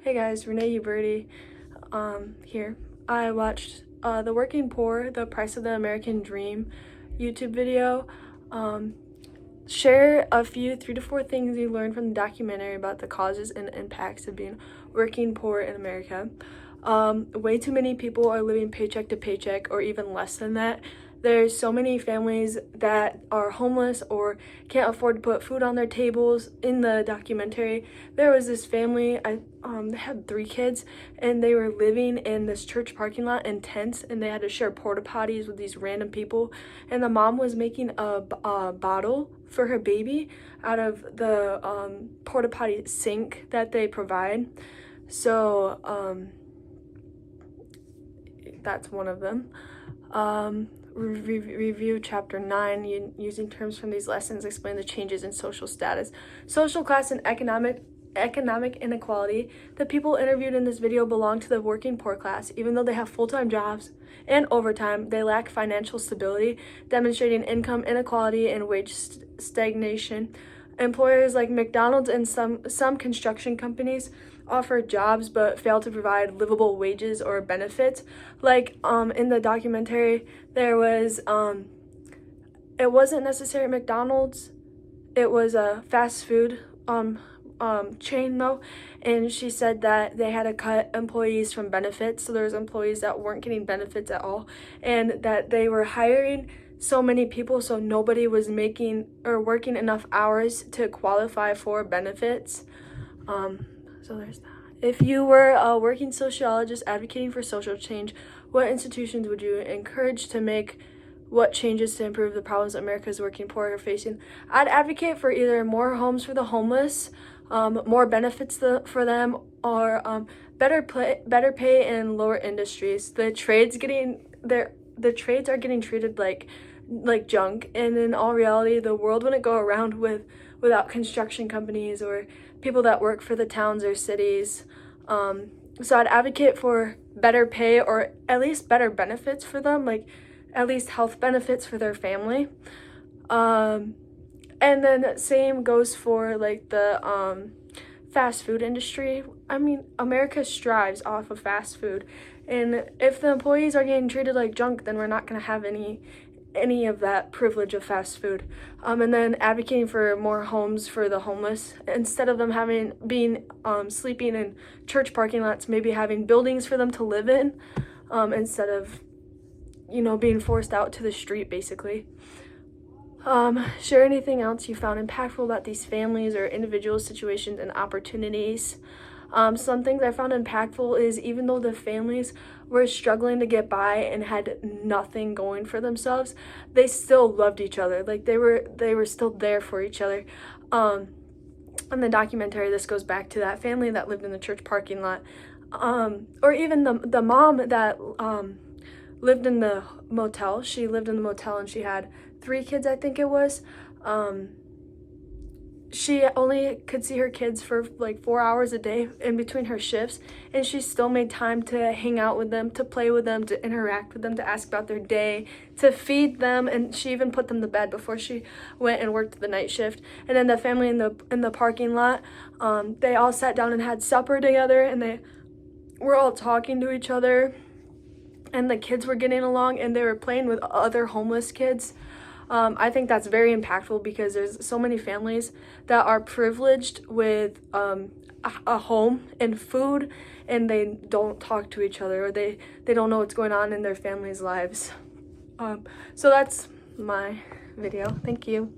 Hey guys, Renee Uberty here. I watched The Working Poor, The Price of the American Dream YouTube video. Share a few 3 to 4 things you learned from the documentary about the causes and impacts of being working poor in America. Way too many people are living paycheck to paycheck or even less than that. There's so many families that are homeless or can't afford to put food on their tables. In the documentary, there was this family, they had 3 kids, and they were living in this church parking lot in tents, and they had to share porta potties with these random people. And the mom was making a bottle for her baby out of the porta potty sink that they provide. So that's one of them. Review chapter 9, using terms from these lessons, explain the changes in social status, social class, and economic inequality. The people interviewed in this video belong to the working poor class. Even though they have full-time jobs and overtime, they lack financial stability, demonstrating income inequality and wage stagnation. Employers like McDonald's and some construction companies offer jobs but fail to provide livable wages or benefits. Like in the documentary, there was it wasn't necessarily McDonald's, it was a fast food chain though, and she said that they had to cut employees from benefits, so there was employees that weren't getting benefits at all, and that they were hiring so many people so nobody was making or working enough hours to qualify for benefits. So there's that. If you were a working sociologist advocating for social change, what institutions would you encourage to make what changes to improve the problems America's working poor are facing? I'd advocate for either more homes for the homeless, more benefits for them, or better pay and lower industries. The trades are getting treated like junk, and in all reality, the world wouldn't go around without construction companies or people that work for the towns or cities. So I'd advocate for better pay or at least better benefits for them, like at least health benefits for their family. And then same goes for like the fast food industry. I mean, America strives off of fast food, and if the employees are getting treated like junk, then we're not going to have any of that privilege of fast food. And then advocating for more homes for the homeless, instead of them being sleeping in church parking lots, maybe having buildings for them to live in, instead of being forced out to the street basically. Share anything else you found impactful about these families or individual situations and opportunities. Some things I found impactful is even though the families were struggling to get by and had nothing going for themselves, they still loved each other. Like they were still there for each other. In the documentary, this goes back to that family that lived in the church parking lot, or even the mom that lived in the motel. She lived in the motel and she had 3 kids, I think it was. She only could see her kids for like 4 hours a day in between her shifts, and she still made time to hang out with them, to play with them, to interact with them, to ask about their day, to feed them, and she even put them to bed before she went and worked the night shift. And then the family in the parking lot, they all sat down and had supper together, and they were all talking to each other, and the kids were getting along, and they were playing with other homeless kids. I think that's very impactful because there's so many families that are privileged with a home and food, and they don't talk to each other, or they don't know what's going on in their families' lives. So that's my video. Thank you.